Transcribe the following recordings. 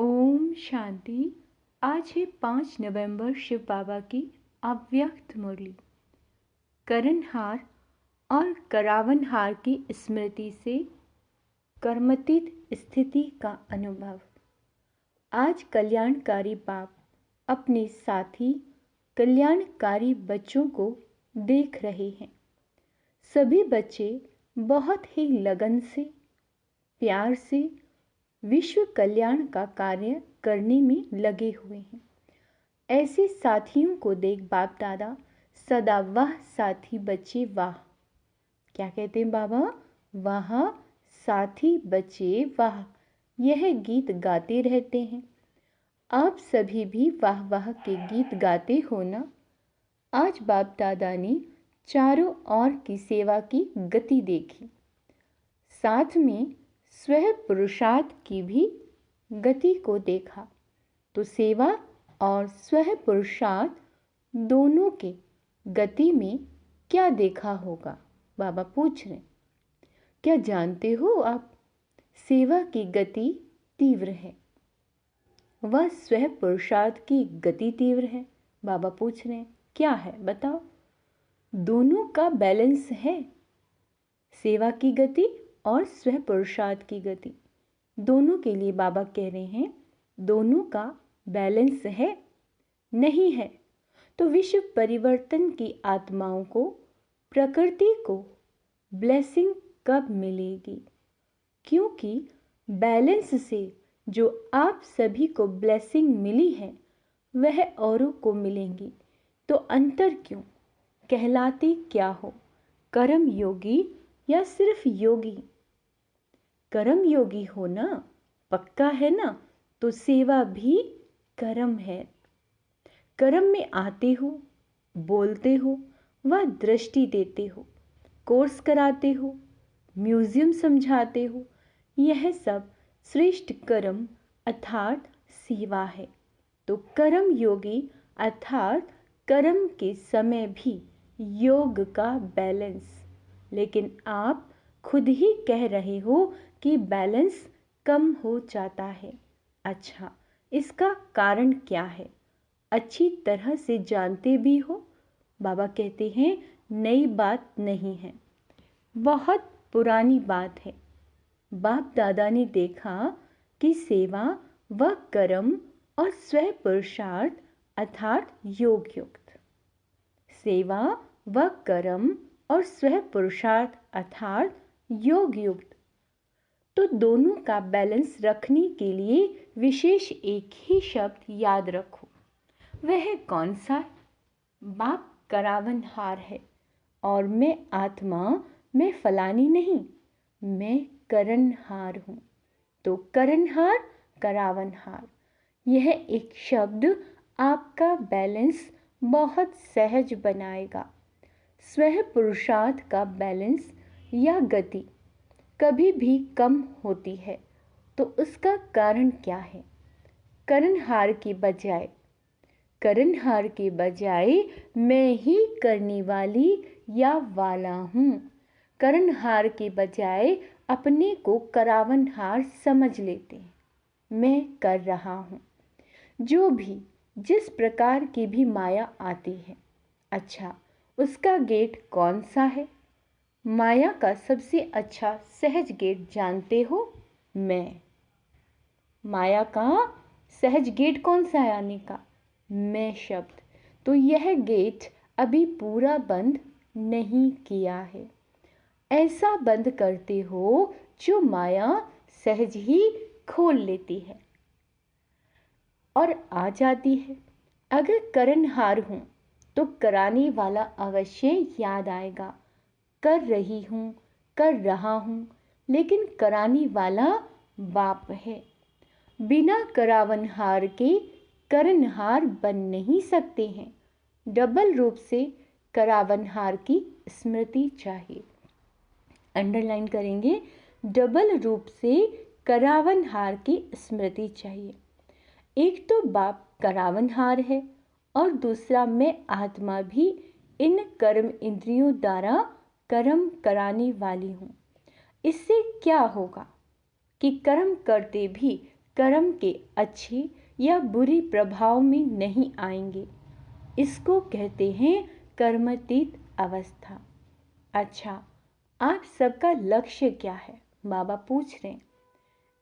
ओम शांति। आज है 5 नवंबर शिव बाबा की अव्यक्त मुरली। करणहार और करावनहार की स्मृति से कर्मतीत स्थिति का अनुभव। आज कल्याणकारी बाप अपने साथी कल्याणकारी बच्चों को देख रहे हैं। सभी बच्चे बहुत ही लगन से, प्यार से विश्व कल्याण का कार्य करने में लगे हुए हैं। ऐसे साथियों को देख बाप दादा सदा वाह साथी बच्चे वाह। क्या कहते हैं बाबा? वाह साथी बच्चे वाह। यह गीत गाते रहते हैं। आप सभी भी वाह वाह के गीत गाते हो ना? आज बाप दादा ने चारों ओर की सेवा की गति देखी, साथ में स्वयं पुरुषार्थ की भी गति को देखा। तो सेवा और स्वयं पुरुषार्थ दोनों के गति में क्या देखा होगा? बाबा पूछ रहे। क्या जानते हो आप? सेवा की गति तीव्र है, वह स्वयं पुरुषार्थ की गति तीव्र है। बाबा पूछ रहे क्या है बताओ? दोनों का बैलेंस है। सेवा की गति और स्वयं पुरुषार्थ की गति दोनों के लिए बाबा कह रहे हैं दोनों का बैलेंस है। नहीं है तो विश्व परिवर्तन की आत्माओं को, प्रकृति को ब्लेसिंग कब मिलेगी? क्योंकि बैलेंस से जो आप सभी को ब्लेसिंग मिली है वह औरों को मिलेंगी। तो अंतर क्यों? कहलाते क्या हो? कर्म योगी या सिर्फ योगी? कर्म योगी हो ना, पक्का है ना? तो सेवा भी कर्म है। कर्म में आते हो, बोलते हो, वह दृष्टि देते हो, कोर्स कराते हो, म्यूजियम समझाते हो, यह सब श्रेष्ठ कर्म अर्थात सेवा है। तो कर्म योगी अर्थात कर्म के समय भी योग का बैलेंस। लेकिन आप खुद ही कह रहे हो कि बैलेंस कम हो जाता है। अच्छा, इसका कारण क्या है? अच्छी तरह से जानते भी हो। बाबा कहते हैं नई बात नहीं है, बहुत पुरानी बात है। बाप दादा ने देखा कि सेवा व कर्म और स्वयं पुरुषार्थ अर्थात योग युक्त, सेवा व कर्म और स्वयं पुरुषार्थ अर्थात योग युक्त। तो दोनों का बैलेंस रखने के लिए विशेष एक ही शब्द याद रखो। वह कौन सा? बाप करावनहार है और मैं आत्मा, मैं फलानी नहीं, मैं करणहार हूँ। तो करणहार, करावनहार, यह एक शब्द आपका बैलेंस बहुत सहज बनाएगा। स्वयं पुरुषार्थ का बैलेंस या गति कभी भी कम होती है तो उसका कारण क्या है? करणहार के बजाय मैं ही करने वाली या वाला हूँ। करणहार के बजाय अपने को करावनहार समझ लेते हैं, मैं कर रहा हूँ। जो भी जिस प्रकार की भी माया आती है, अच्छा, उसका गेट कौन सा है? माया का सबसे अच्छा सहज गेट जानते हो? मैं। माया का सहज गेट कौन सा है आने का? मैं शब्द। तो यह गेट अभी पूरा बंद नहीं किया है। ऐसा बंद करते हो जो माया सहज ही खोल लेती है और आ जाती है। अगर करणहार हूं तो कराने वाला अवश्य याद आएगा। कर रही हूँ, कर रहा हूँ, लेकिन कराने वाला बाप है। बिना करावनहार के करणहार बन नहीं सकते हैं। डबल रूप से करावनहार की स्मृति चाहिए। अंडरलाइन करेंगे, डबल रूप से करावनहार की स्मृति चाहिए। एक तो बाप करावनहार है और दूसरा मैं आत्मा भी इन कर्म इंद्रियों द्वारा कर्म कराने वाली हूँ। इससे क्या होगा कि कर्म करते भी कर्म के अच्छे या बुरे प्रभाव में नहीं आएंगे। इसको कहते हैं कर्मातीत अवस्था। अच्छा, आप सबका लक्ष्य क्या है? बाबा पूछ रहे हैं।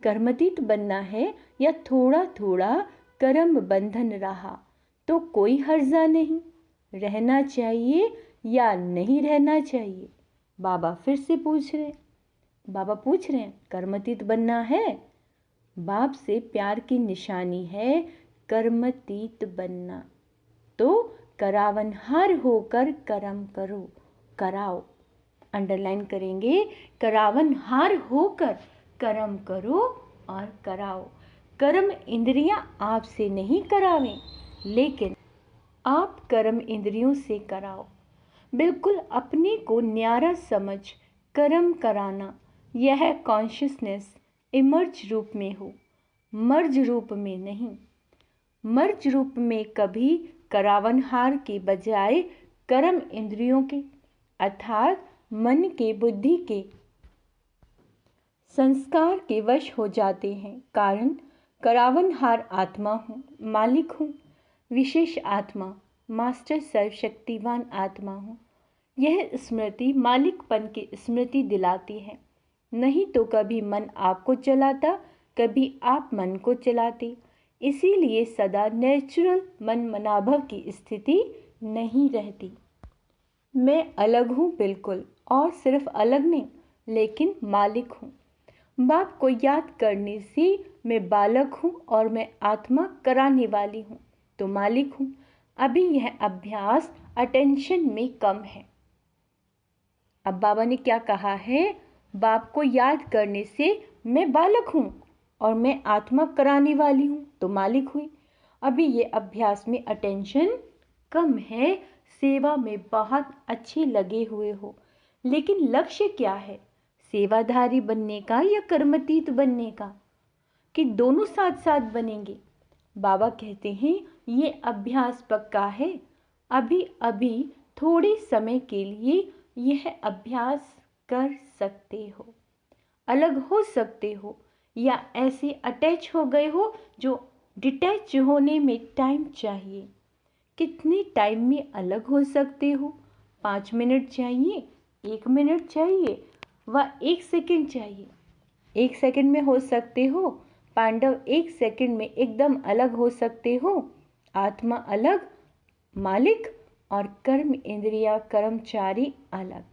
कर्मातीत बनना है या थोड़ा थोड़ा कर्म बंधन रहा तो कोई हर्जा नहीं, रहना चाहिए या नहीं रहना चाहिए? बाबा फिर से पूछ रहे हैं। बाबा पूछ रहे हैं, कर्मातीत बनना है? बाप से प्यार की निशानी है कर्मातीत बनना। तो करावनहार होकर कर्म करो, कराओ। अंडरलाइन करेंगे, करावनहार होकर कर्म करो और कराओ। कर्म इंद्रियां आपसे नहीं करावें, लेकिन आप कर्म इंद्रियों से कराओ। बिल्कुल अपने को न्यारा समझ कर्म कराना, यह कॉन्शियसनेस इमर्ज रूप में हो, मर्ज रूप में नहीं। मर्ज रूप में कभी करावनहार के बजाय कर्म इंद्रियों के अर्थात मन के, बुद्धि के, संस्कार के वश हो जाते हैं। कारण करावनहार आत्मा हूँ, मालिक हूँ, विशेष आत्मा, मास्टर सर्वशक्तिवान आत्मा हूँ। यह स्मृति मालिकपन की स्मृति दिलाती है। नहीं तो कभी मन आपको चलाता, कभी आप मन को चलाते। इसीलिए सदा नेचुरल मन मनाभव की स्थिति नहीं रहती। मैं अलग हूँ बिल्कुल, और सिर्फ अलग नहीं, लेकिन मालिक हूँ। बाप को याद करने से मैं बालक हूँ और मैं आत्मा कराने वाली हूँ, तो मालिक हूँ। अभी यह अभ्यास अटेंशन में कम है। अब बाबा ने क्या कहा है? बाप को याद करने से मैं बालक हूँ और मैं आत्मा कराने वाली हूँ, तो मालिक हुई। अभी ये अभ्यास में अटेंशन कम है। सेवा में बहुत अच्छे लगे हुए हो, लेकिन लक्ष्य क्या है? सेवाधारी बनने का या कर्मातीत बनने का, कि दोनों साथ साथ बनेंगे? बाबा कहते हैं ये अभ्यास पक्का है। अभी अभी थोड़े समय के लिए यह अभ्यास कर सकते हो। अलग हो सकते हो या ऐसे अटैच हो गए हो जो डिटैच होने में टाइम चाहिए। कितने टाइम में अलग हो सकते हो? 5 मिनट चाहिए, 1 मिनट चाहिए, व 1 सेकंड चाहिए? 1 सेकंड में हो सकते हो। पांडव 1 सेकंड में एकदम अलग हो सकते हो। आत्मा अलग, मालिक और कर्म इंद्रिया कर्मचारी अलग।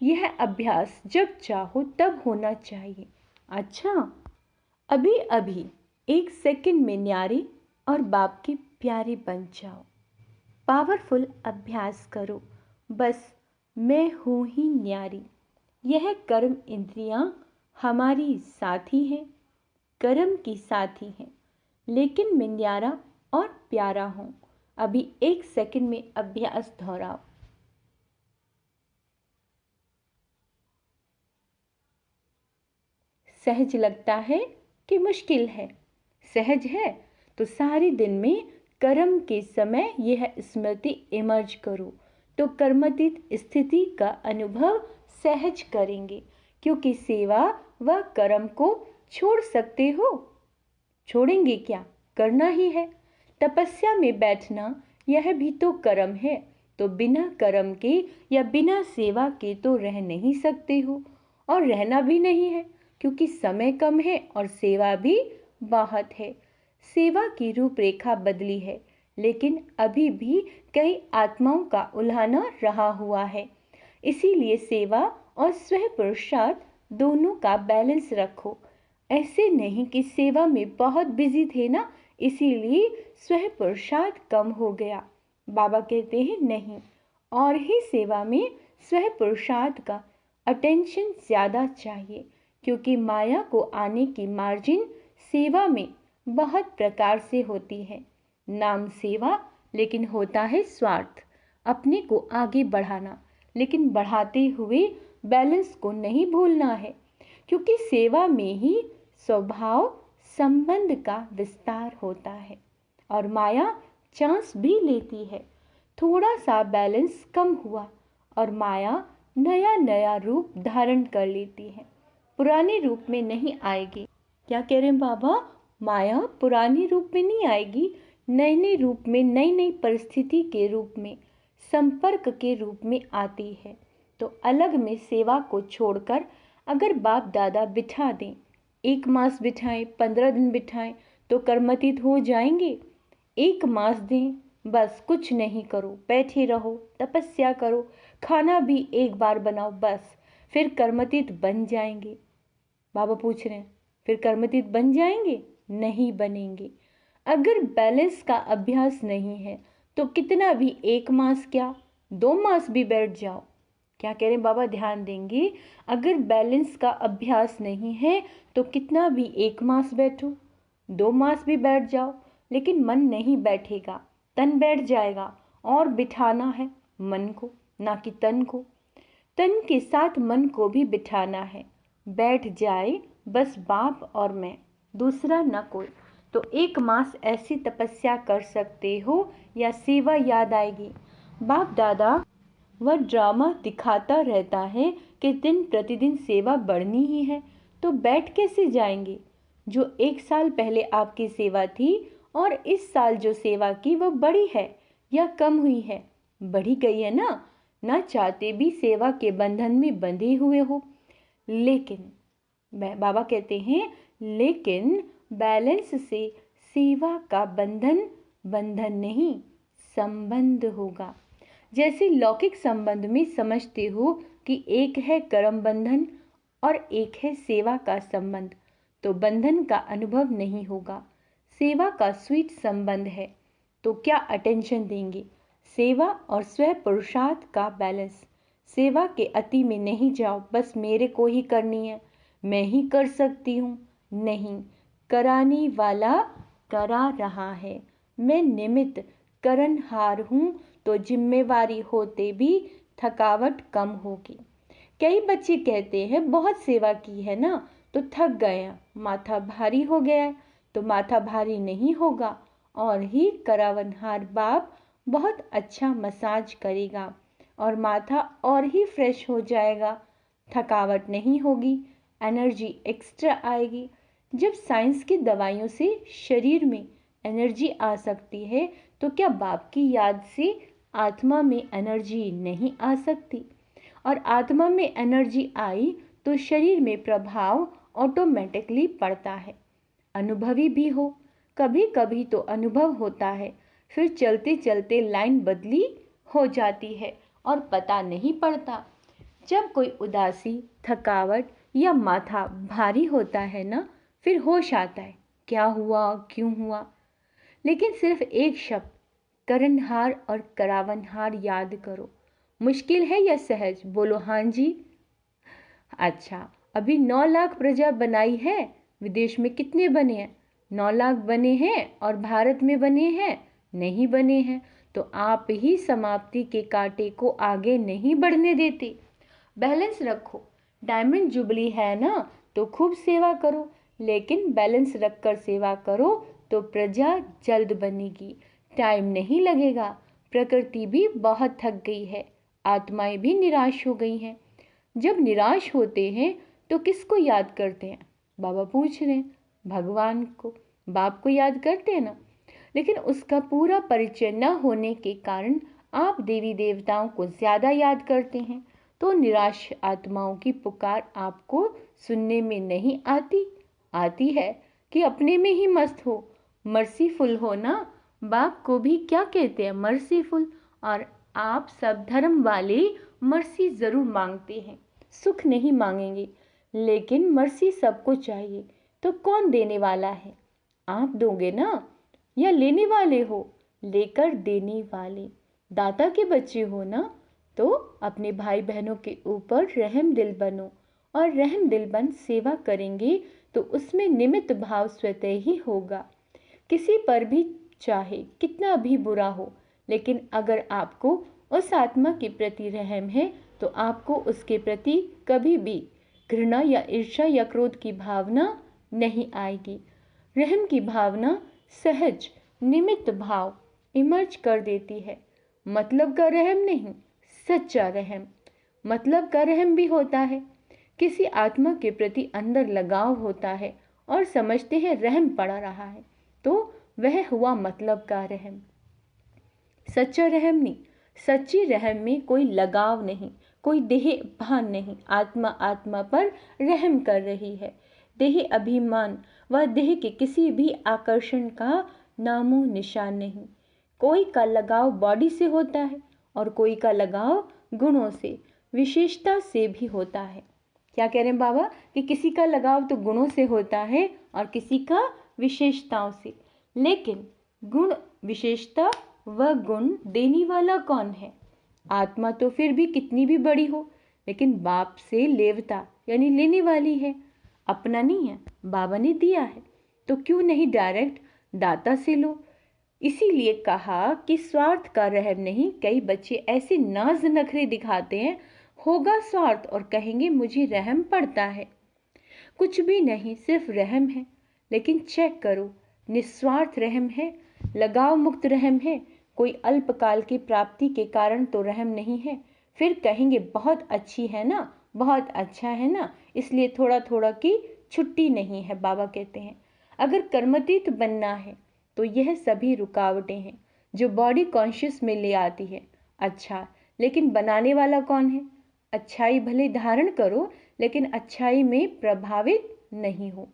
यह अभ्यास जब चाहो तब होना चाहिए। अच्छा, अभी अभी 1 सेकंड में न्यारे और बाप के प्यारे बन जाओ। पावरफुल अभ्यास करो। बस मैं हूँ ही न्यारी। यह कर्म इंद्रियां हमारी साथी हैं, कर्म की साथी हैं, लेकिन मैं न्यारा और प्यारा हूँ। अभी 1 सेकंड में अभ्यास दोहराओ। सहज लगता है कि मुश्किल है? सहज है तो सारे दिन में कर्म के समय यह स्मृति इमर्ज करो, तो कर्मातीत स्थिति का अनुभव सहज करेंगे। क्योंकि सेवा व कर्म को छोड़ सकते हो? छोड़ेंगे क्या? करना ही है। तपस्या में बैठना, यह भी तो कर्म है। तो बिना कर्म के या बिना सेवा के तो रह नहीं सकते हो, और रहना भी नहीं है, क्योंकि समय कम है और सेवा भी बहुत है। सेवा की रूपरेखा बदली है, लेकिन अभी भी कई आत्माओं का उल्हाना रहा हुआ है। इसीलिए सेवा और स्व पुरुषार्थ दोनों का बैलेंस रखो। ऐसे नहीं कि सेवा में बहुत बिजी थे ना, इसीलिए स्व पुरुषार्थ कम हो गया। बाबा कहते हैं नहीं, और ही सेवा में स्व पुरुषार्थ का अटेंशन ज़्यादा चाहिए, क्योंकि माया को आने की मार्जिन सेवा में बहुत प्रकार से होती है। नाम सेवा, लेकिन होता है स्वार्थ, अपने को आगे बढ़ाना, लेकिन बढ़ाते हुए बैलेंस को नहीं भूलना है, क्योंकि सेवा में ही स्वभाव संबंध का विस्तार होता है और माया चांस भी लेती है। थोड़ा सा बैलेंस कम हुआ और माया नया नया रूप धारण कर लेती है, पुराने रूप में नहीं आएगी। क्या कह रहे हैं बाबा? माया पुराने रूप में नहीं आएगी, नए नए रूप में, नई नई परिस्थिति के रूप में, संपर्क के रूप में आती है। तो अलग में सेवा को छोड़कर अगर बाप दादा बिठा दें, 1 मास बिठाएं, 15 दिन बिठाएं, तो कर्मतीत हो जाएंगे। 1 मास दें, बस कुछ नहीं करो, बैठे रहो, तपस्या करो, खाना भी एक बार बनाओ, बस फिर कर्मतीत बन जाएंगे। बाबा पूछ रहे हैं, फिर कर्मतीत बन जाएंगे? नहीं बनेंगे। अगर बैलेंस का अभ्यास नहीं है तो कितना भी 1 मास क्या 2 मास भी बैठ जाओ। क्या कह रहे हैं बाबा, ध्यान देंगे। अगर बैलेंस का अभ्यास नहीं है तो कितना भी 1 मास बैठो, 2 मास भी बैठ जाओ, लेकिन मन नहीं बैठेगा, तन बैठ जाएगा। और बिठाना है मन को, ना कि तन को। तन के साथ मन को भी बिठाना है, बैठ जाए बस बाप और मैं, दूसरा ना कोई। तो 1 मास ऐसी तपस्या कर सकते हो या सेवा याद आएगी। बाप दादा वह ड्रामा दिखाता रहता है कि दिन प्रतिदिन सेवा बढ़नी ही है, तो बैठ कैसे जाएंगे। जो 1 साल पहले आपकी सेवा थी और इस साल जो सेवा की वह बड़ी है या कम हुई है? बढ़ी गई है ना चाहते भी सेवा के बंधन में बंधे हुए हो। लेकिन बाबा कहते हैं, लेकिन बैलेंस से सेवा का बंधन नहीं, संबंध होगा। जैसे लौकिक संबंध में समझते हो कि एक है कर्म बंधन और एक है सेवा का संबंध, तो बंधन का अनुभव नहीं होगा। सेवा का स्वीट संबंध है, तो क्या अटेंशन देंगे। सेवा और स्व पुरुषार्थ का बैलेंस। सेवा के अति में नहीं जाओ, बस मेरे को ही करनी है, मैं ही कर सकती हूँ। नहीं, कराने वाला करा रहा है, मैं निमित्त करनहार हूँ, तो जिम्मेवारी होते भी थकावट कम होगी। कई बच्चे कहते हैं बहुत सेवा की है ना तो थक गया, माथा भारी हो गया। तो माथा भारी नहीं होगा, और ही करावनहार बाप बहुत अच्छा मसाज करेगा और माथा और ही फ्रेश हो जाएगा। थकावट नहीं होगी, एनर्जी एक्स्ट्रा आएगी। जब साइंस की दवाइयों से शरीर में एनर्जी आ सकती है, तो क्या बाप की याद से आत्मा में एनर्जी नहीं आ सकती? और आत्मा में एनर्जी आई तो शरीर में प्रभाव ऑटोमेटिकली पड़ता है। अनुभवी भी हो, कभी कभी तो अनुभव होता है, फिर चलते चलते लाइन बदली हो जाती है और पता नहीं पड़ता। जब कोई उदासी, थकावट या माथा भारी होता है ना, फिर होश आता है, क्या हुआ, क्यों हुआ। लेकिन सिर्फ एक शब्द करनहार और करावनहार याद करो। मुश्किल है या सहज? बोलो हाँ जी। अच्छा, अभी 9 लाख प्रजा बनाई है, विदेश में कितने बने हैं? 9 लाख बने हैं, और भारत में बने हैं? नहीं बने हैं। तो आप ही समाप्ति के कांटे को आगे नहीं बढ़ने देते। बैलेंस रखो। डायमंड जुबली है ना, तो खूब सेवा करो, लेकिन बैलेंस रखकर सेवा करो तो प्रजा जल्द बनेगी, टाइम नहीं लगेगा। प्रकृति भी बहुत थक गई है, आत्माएं भी निराश हो गई हैं। जब निराश होते हैं तो किसको याद करते हैं? बाबा पूछ रहे हैं। भगवान को, बाप को याद करते हैं ना। लेकिन उसका पूरा परिचय न होने के कारण आप देवी देवताओं को ज्यादा याद करते हैं, तो निराश आत्माओं की पुकार आपको सुनने में नहीं आती है कि अपने में ही मस्त हो, मर्सीफुल हो ना। बाप को भी क्या कहते हैं? मर्सीफुल। और आप सब धर्म वाले मर्सी जरूर मांगते हैं, सुख नहीं मांगेंगे, लेकिन मर्सी सबको चाहिए। तो कौन देने वाला है? आप दोगे ना, या लेने वाले हो? लेकर देने वाले, दाता के बच्चे हो ना, तो अपने भाई बहनों के ऊपर रहम दिल बनो, और रहम दिल बन सेवा करेंगे तो उसमें निमित्त भाव स्वतः ही होगा। किसी पर भी चाहे कितना भी बुरा हो, लेकिन अगर आपको उस आत्मा के प्रति रहम है तो आपको उसके प्रति कभी भी घृणा या ईर्ष्या या क्रोध की भावना नहीं आएगी। रहम की भावना सहज निमित्त भाव इमर्ज कर देती है। मतलब का रहम नहीं, सच्चा रहम। मतलब का रहम भी होता है, किसी आत्मा के प्रति अंदर लगाव होता है और समझते हैं रहम पड़ा रहा है, तो वह हुआ मतलब का रहम। सच्चा रहम नहीं, सच्ची रहम में कोई लगाव नहीं, कोई देह भान नहीं, आत्मा आत्मा पर रहम कर रही है। देह अभिमान व देह के किसी भी आकर्षण का नामो निशान नहीं। कोई का लगाव बॉडी से होता है और कोई का लगाव गुणों से, विशेषता से भी होता है। क्या कह रहे हैं बाबा कि किसी का लगाव तो गुणों से होता है और किसी का विशेषताओं से, लेकिन गुण विशेषता व गुण देने वाला कौन है? आत्मा तो फिर भी कितनी भी बड़ी हो, लेकिन बाप से लेवता यानी लेने वाली है, अपना नहीं है, बाबा ने दिया है, तो क्यों नहीं डायरेक्ट दाता से लो। इसीलिए कहा कि स्वार्थ का रहम नहीं। कई बच्चे ऐसे नाज नखरे दिखाते हैं, होगा स्वार्थ और कहेंगे मुझे रहम पड़ता है। कुछ भी नहीं, सिर्फ रहम है। लेकिन चेक करो, निस्वार्थ रहम है, लगाव मुक्त रहम है, कोई अल्पकाल की प्राप्ति के कारण तो रहम नहीं है। फिर कहेंगे बहुत अच्छी है ना, बहुत अच्छा है ना, इसलिए थोड़ा थोड़ा की छुट्टी नहीं है। बाबा कहते हैं अगर कर्मतीत बनना है तो यह सभी रुकावटें हैं जो बॉडी कॉन्शियस में ले आती है। अच्छा, लेकिन बनाने वाला कौन है? अच्छाई भले धारण करो, लेकिन अच्छाई में प्रभावित नहीं हो।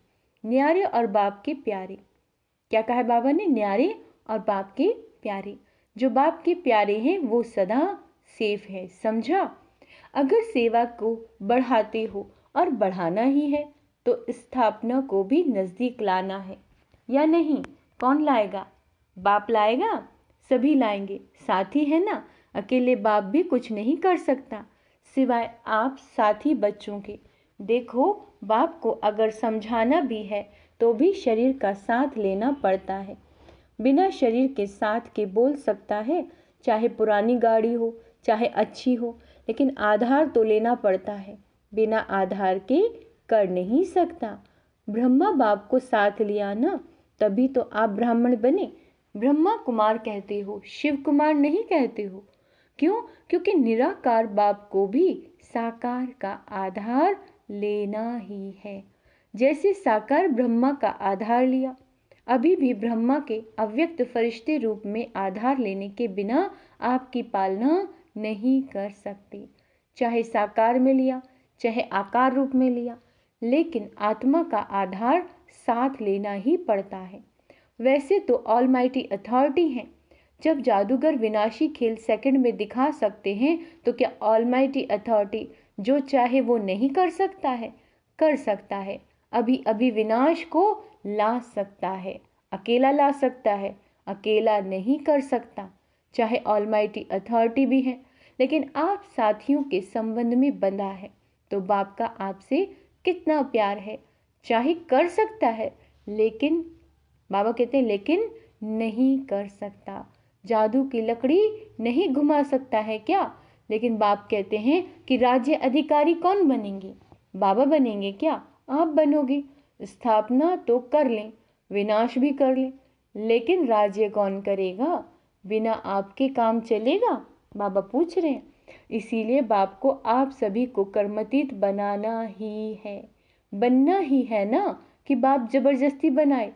न्यारे और बाप के प्यारे, क्या कहा है बाबा ने? न्यारे और बाप के प्यारे। जो बाप के प्यारे हैं वो सदा सेफ है, समझा? अगर सेवा को बढ़ाते हो और बढ़ाना ही है तो स्थापना को भी नजदीक लाना है, या नहीं? कौन लाएगा? बाप लाएगा, सभी लाएंगे, साथी है ना। अकेले बाप भी कुछ नहीं कर सकता सिवाय आप साथी बच्चों के। देखो, बाप को अगर समझाना भी है तो भी शरीर का साथ लेना पड़ता है। बिना शरीर के साथ के बोल सकता है, चाहे पुरानी गाड़ी हो चाहे अच्छी हो, लेकिन आधार तो लेना पड़ता है। बिना आधार के कर नहीं सकता। ब्रह्मा बाप को साथ लिया ना, तभी तो आप ब्राह्मण बने। ब्रह्मा कुमार कहते हो, शिव कुमार नहीं कहते हो। क्यों? क्योंकि निराकार बाप को भी साकार का आधार लेना ही है, जैसे साकार ब्रह्मा का आधार लिया। अभी भी ब्रह्मा के अव्यक्त फरिश्ते रूप में आधार लेने के बिना आपकी पालना नहीं कर सकते। चाहे साकार में लिया चाहे आकार रूप में लिया, लेकिन आत्मा का आधार साथ लेना ही पड़ता है। वैसे तो ऑलमाइटी अथॉरिटी है। जब जादूगर विनाशी खेल सेकंड में दिखा सकते हैं, तो क्या ऑलमाइटी अथॉरिटी जो चाहे वो नहीं कर सकता है? कर सकता है। अभी अभी विनाश को ला सकता है, अकेला ला सकता है, अकेला नहीं कर सकता। चाहे ऑलमाइटी अथॉरिटी भी है, लेकिन आप साथियों के संबंध में बंधा है, तो बाप का आपसे कितना प्यार है। चाहे कर सकता है, लेकिन बाबा कहते हैं लेकिन नहीं कर सकता। जादू की लकड़ी नहीं घुमा सकता है क्या? लेकिन बाप कहते हैं कि राज्य अधिकारी कौन बनेंगे? बाबा बनेंगे क्या? आप बनोगे। स्थापना तो कर लें, विनाश भी कर लें, लेकिन राज्य कौन करेगा? बिना आपके काम चलेगा? बाबा पूछ रहे हैं। इसीलिए बाप को आप सभी को कर्मतीत बनाना ही है। बनना ही है ना कि बाप जबरदस्ती बनाए।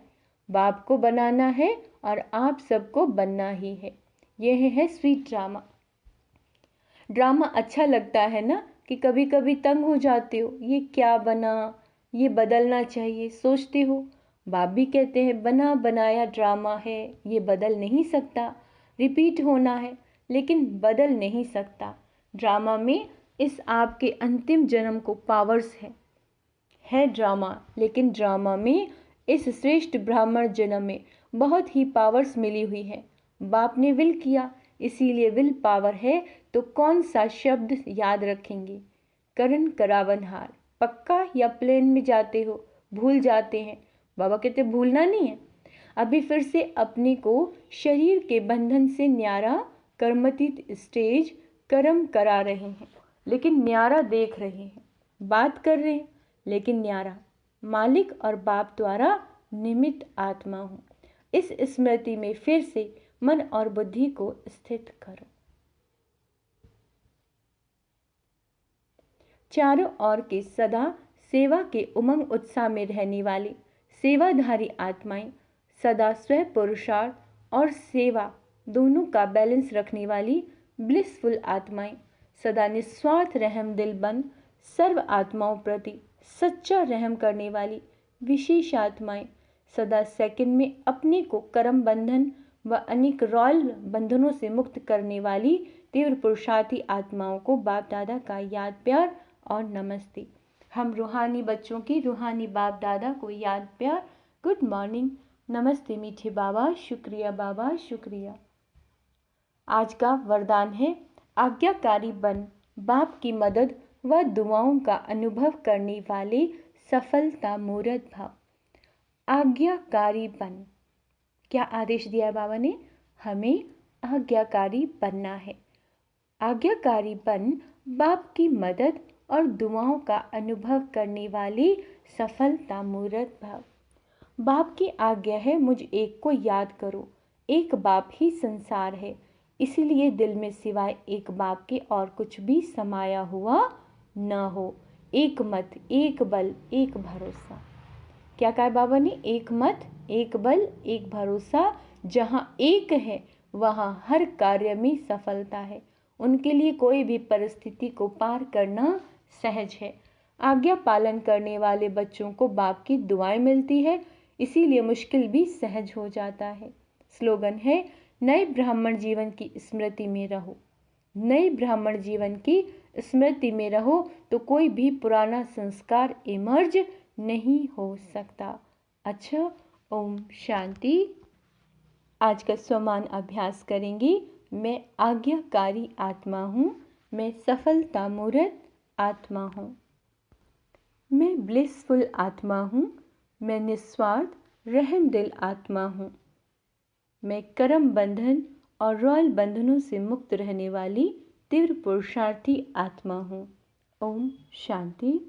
बाप को बनाना है और आप सबको बनना ही है। यह है स्वीट ड्रामा। ड्रामा अच्छा लगता है ना कि कभी कभी तंग हो जाते हो, ये क्या बना, ये बदलना चाहिए, सोचते हो। बाप भी कहते हैं बना बनाया ड्रामा है, ये बदल नहीं सकता। रिपीट होना है लेकिन बदल नहीं सकता। ड्रामा में इस आपके अंतिम जन्म को पावर्स है ड्रामा, लेकिन ड्रामा में इस श्रेष्ठ ब्राह्मण जन्म में बहुत ही पावर्स मिली हुई है। बाप ने विल किया, इसीलिए विल पावर है। तो कौन सा शब्द याद रखेंगे? करण करावनहार। पक्का या प्लेन में जाते हो, भूल जाते हैं? बाबा कहते भूलना नहीं है। अभी फिर से अपने को शरीर के बंधन से न्यारा कर्मतीत स्टेज कर्म करा रहे हैं, लेकिन न्यारा देख रहे हैं। बात कर रहे हैं लेकिन न्यारा। मालिक और बाप द्वारा निमित्त आत्मा हूँ। इस स्मृति में फिर से मन और बुद्धि को स्थित करो। चारों ओर के सदा सेवा के उमंग उत्साह में रहने वाले सेवाधारी आत्माएं, सदा स्व पुरुषार्थ और सेवा दोनों का बैलेंस रखने वाली ब्लिसफुल आत्माएं, सदा निस्वार्थ रहम दिल बन सर्व आत्माओं प्रति सच्चा रहम करने वाली विशेष आत्माएं, सदा सेकंड में अपने को कर्म बंधन व अनेक रॉयल बंधनों से मुक्त करने वाली तीव्र पुरुषार्थी आत्माओं को बाप दादा का याद प्यार और नमस्ते। हम रूहानी बच्चों की रूहानी बाप दादा को याद प्यार गुड मॉर्निंग, नमस्ते मीठे बाबा, शुक्रिया बाबा, शुक्रिया। आज का वरदान है आज्ञाकारी बन, बाप की मदद व दुआओं का अनुभव करने वाले सफलता मूर्त भाव। आज्ञाकारी बन, क्या आदेश दिया है बाबा ने? हमें आज्ञाकारी बनना है। आज्ञाकारी बन, बाप की मदद और दुआओं का अनुभव करने वाली सफलता मूर्त भाव। बाप की आज्ञा है मुझ एक को याद करो, एक बाप ही संसार है, इसीलिए दिल में सिवाय एक बाप के और कुछ भी समाया हुआ न हो। एक मत, एक बल, एक भरोसा। क्या कहा बाबा ने? एक मत, एक बल, एक भरोसा। जहाँ एक है वहाँ हर कार्य में सफलता है। उनके लिए कोई भी परिस्थिति को पार करना सहज है। आज्ञा पालन करने वाले बच्चों को बाप की दुआएं मिलती है, इसीलिए मुश्किल भी सहज हो जाता है। स्लोगन है, नए ब्राह्मण जीवन की स्मृति में रहो। नए ब्राह्मण जीवन की स्मृति में रहो तो कोई भी पुराना संस्कार इमर्ज नहीं हो सकता। अच्छा, ओम शांति। आज का स्वमान अभ्यास करेंगे। मैं आज्ञाकारी आत्मा हूँ, मैं सफलता मूर्त आत्मा हूँ, मैं ब्लिसफुल आत्मा हूँ, मैं निस्वार्थ रहम दिल आत्मा हूँ, मैं कर्म बंधन और रॉयल बंधनों से मुक्त रहने वाली तीव्र पुरुषार्थी आत्मा हूँ। ओम शांति।